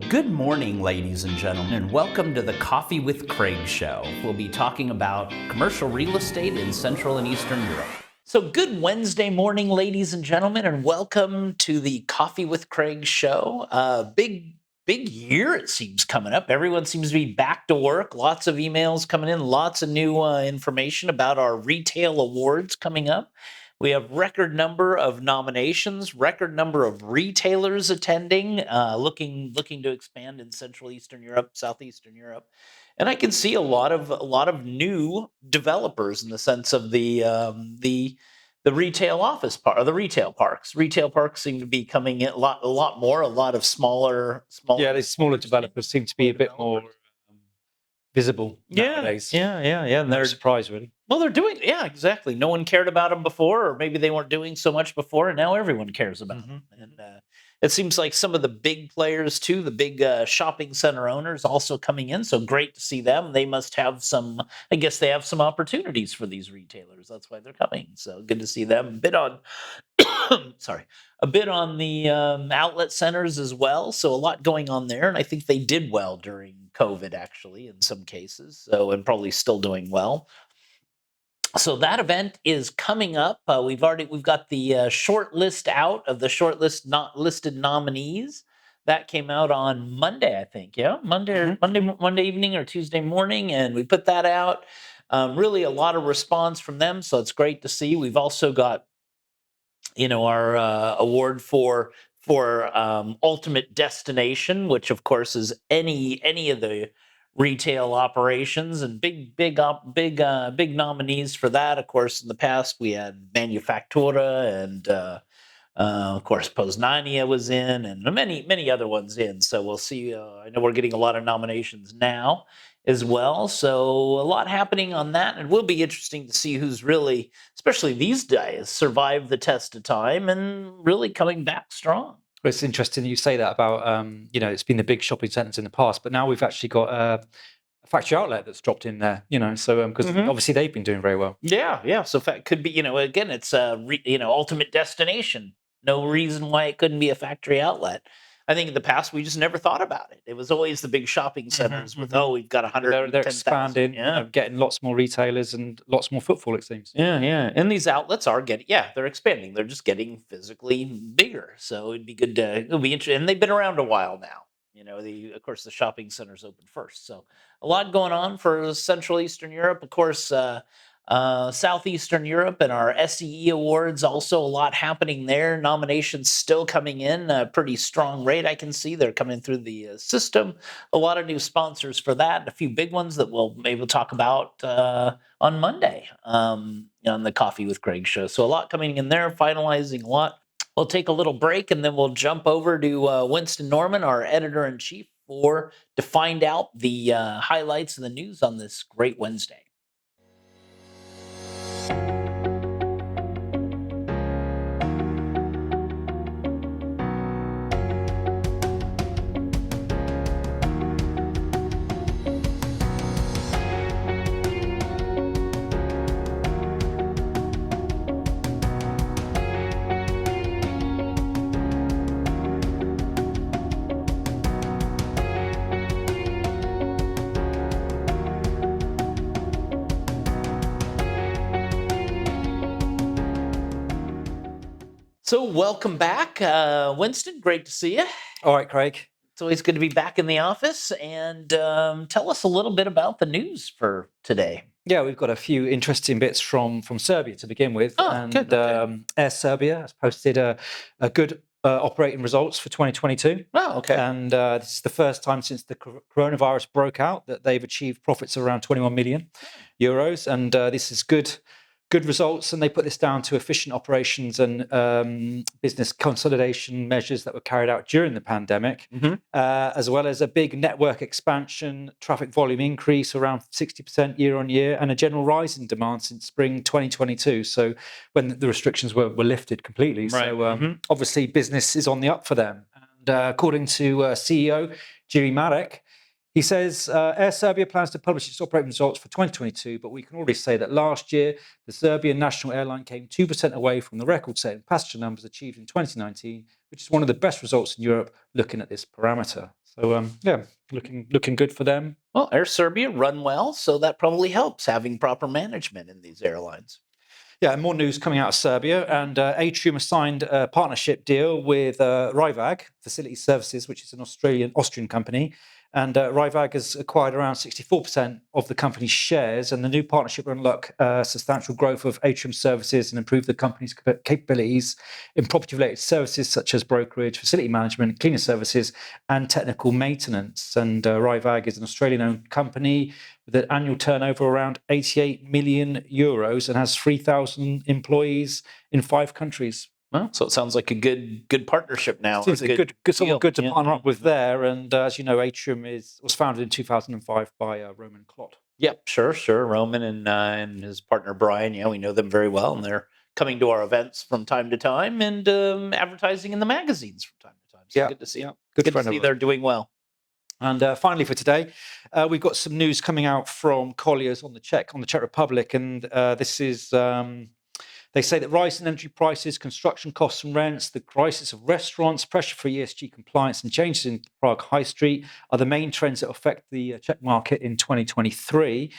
Good morning, ladies and gentlemen, and welcome to the Coffee with Craig show. We'll be talking about commercial real estate in Central and Eastern Europe. So good Wednesday morning, ladies and gentlemen, and welcome to the Coffee with Craig show. Big year, it seems, coming up. Everyone seems to be back to work. Lots of emails coming in, lots of new information about our retail awards coming up. We have record number of nominations, record number of retailers attending, looking to expand in Central Eastern Europe, Southeastern Europe, and I can see a lot of new developers in the sense of the retail office part, or the retail parks. Retail parks seem to be coming in a lot more. A lot of smaller. Yeah, these smaller developers seem to be a bit more visible nowadays. Yeah. And They're surprised, really. Well, they're doing, yeah, exactly. No one cared about them before, or maybe they weren't doing so much before, and now everyone cares about them. And it seems like some of the big players too, the big shopping center owners, also coming in. So great to see them. They must have some. I guess they have some opportunities for these retailers. That's why they're coming. So good to see them. A bit on the outlet centers as well. So a lot going on there, and I think they did well during COVID, actually, in some cases. So, and probably still doing well. So that event is coming up. We've got the short list out of the short list not listed nominees. That came out on Monday, I think. Yeah, Monday evening or Tuesday morning, and we put that out. Really, a lot of response from them, so it's great to see. We've also got, our award for ultimate destination, which of course is any of the retail operations, and big nominees for that. Of course, in the past we had Manufactura, and of course Poznania was in, and many other ones in. So we'll see. I know we're getting a lot of nominations now as well. So a lot happening on that. And it will be interesting to see who's really, especially these days, survived the test of time and really coming back strong. Well, it's interesting you say that about, it's been the big shopping centres in the past, but now we've actually got a factory outlet that's dropped in there, so because obviously they've been doing very well. Yeah. So that could be, again, it's ultimate destination. No reason why it couldn't be a factory outlet. I think in the past we just never thought about it. It was always the big shopping centers with we've got 100. They're expanding, getting lots more retailers and lots more footfall, it seems. Yeah. And these outlets are they're expanding. They're just getting physically bigger. So it'd be good it'll be interesting. And they've been around a while now. Of course, the shopping centers opened first. So a lot going on for Central Eastern Europe. Of course, Southeastern Europe and our SEE awards, also a lot happening there. Nominations still coming in a pretty strong rate. I can see they're coming through the system. A lot of new sponsors for that. A few big ones that we'll maybe talk about on Monday on the Coffee with Craig show. So a lot coming in there, finalizing a lot. We'll take a little break, and then we'll jump over to Winston Norman, our editor-in-chief, to find out the highlights and the news on this great Wednesday. So welcome back, Winston. Great to see you. All right, Craig. It's always good to be back in the office. And tell us a little bit about the news for today. Yeah, we've got a few interesting bits from Serbia to begin with. Good. Okay. Air Serbia has posted a good operating results for 2022. Oh, okay. And this is the first time since the coronavirus broke out that they've achieved profits of around 21 million euros. And this is good results, and they put this down to efficient operations and business consolidation measures that were carried out during the pandemic, as well as a big network expansion, traffic volume increase around 60% year on year, and a general rise in demand since spring 2022. So when the restrictions were lifted completely. Right. So obviously business is on the up for them. And according to CEO Jiri Marek, he says Air Serbia plans to publish its operating results for 2022, but we can already say that last year, the Serbian national airline came 2% away from the record-setting passenger numbers achieved in 2019, which is one of the best results in Europe looking at this parameter. So looking good for them. Well, Air Serbia run well, so that probably helps having proper management in these airlines. Yeah, and more news coming out of Serbia, and Atrium has signed a partnership deal with Rivag Facility Services, which is an Austrian company. And Rivag has acquired around 64% of the company's shares, and the new partnership will unlock substantial growth of Atrium services and improve the company's capabilities in property-related services such as brokerage, facility management, cleaning services, and technical maintenance. And Rivag is an Australian-owned company with an annual turnover around 88 million euros and has 3,000 employees in 5 countries. Well, so it sounds like a good partnership now. Seems a good someone good to partner up with there. And as you know, Atrium was founded in 2005 by Roman Klott. Yep, sure. Roman and his partner Brian, we know them very well, and they're coming to our events from time to time and advertising in the magazines from time to time. So good to see. Good to see they're doing well. And finally, for today, we've got some news coming out from Colliers on the Czech Republic, and this is. They say that rising energy prices, construction costs and rents, the crisis of restaurants, pressure for ESG compliance and changes in Prague High Street are the main trends that affect the Czech market in 2023.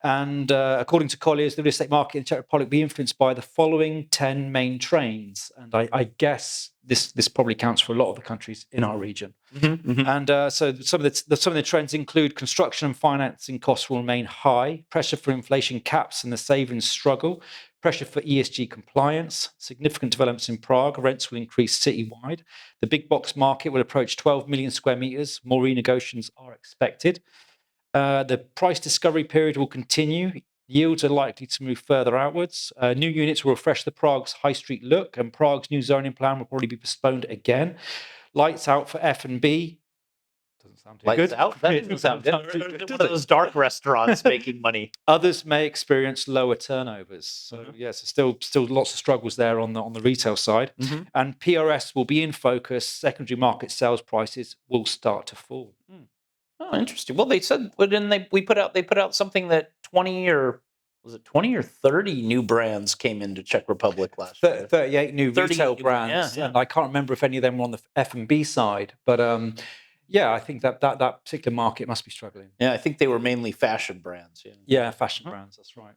And according to Colliers, the real estate market in the Czech Republic will be influenced by the following 10 main trends. And I guess this probably counts for a lot of the countries in our region. And so some of the trends include construction and financing costs will remain high, pressure for inflation caps and the savings struggle, pressure for ESG compliance, significant developments in Prague, rents will increase citywide. The big box market will approach 12 million square meters. More renegotiations are expected. The price discovery period will continue. Yields are likely to move further outwards. New units will refresh the Prague's high street look, and Prague's new zoning plan will probably be postponed again. Lights out for F&B. Doesn't sound too good. Lights out? That doesn't sound good. One of those dark restaurants making money. Others may experience lower turnovers. So still lots of struggles there on the retail side. And PRS will be in focus. Secondary market sales prices will start to fall. Oh, interesting. Well, they said, but then they put out something that 20 or 30 new brands came into Czech Republic last year. 38 new retail brands, and I can't remember if any of them were on the F&B side, but I think that particular market must be struggling. Yeah, I think they were mainly fashion brands. Yeah, fashion brands. That's right.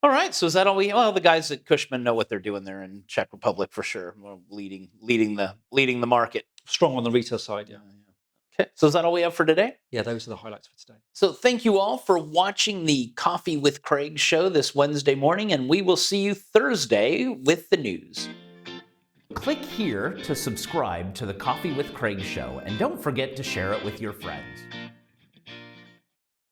All right, so is that all well, the guys at Cushman know what they're doing there in Czech Republic for sure. Leading the market. Strong on the retail side, yeah. Okay, so is that all we have for today? Yeah, those are the highlights for today. So thank you all for watching the Coffee with Craig show this Wednesday morning, and we will see you Thursday with the news. Click here to subscribe to the Coffee with Craig show, and don't forget to share it with your friends.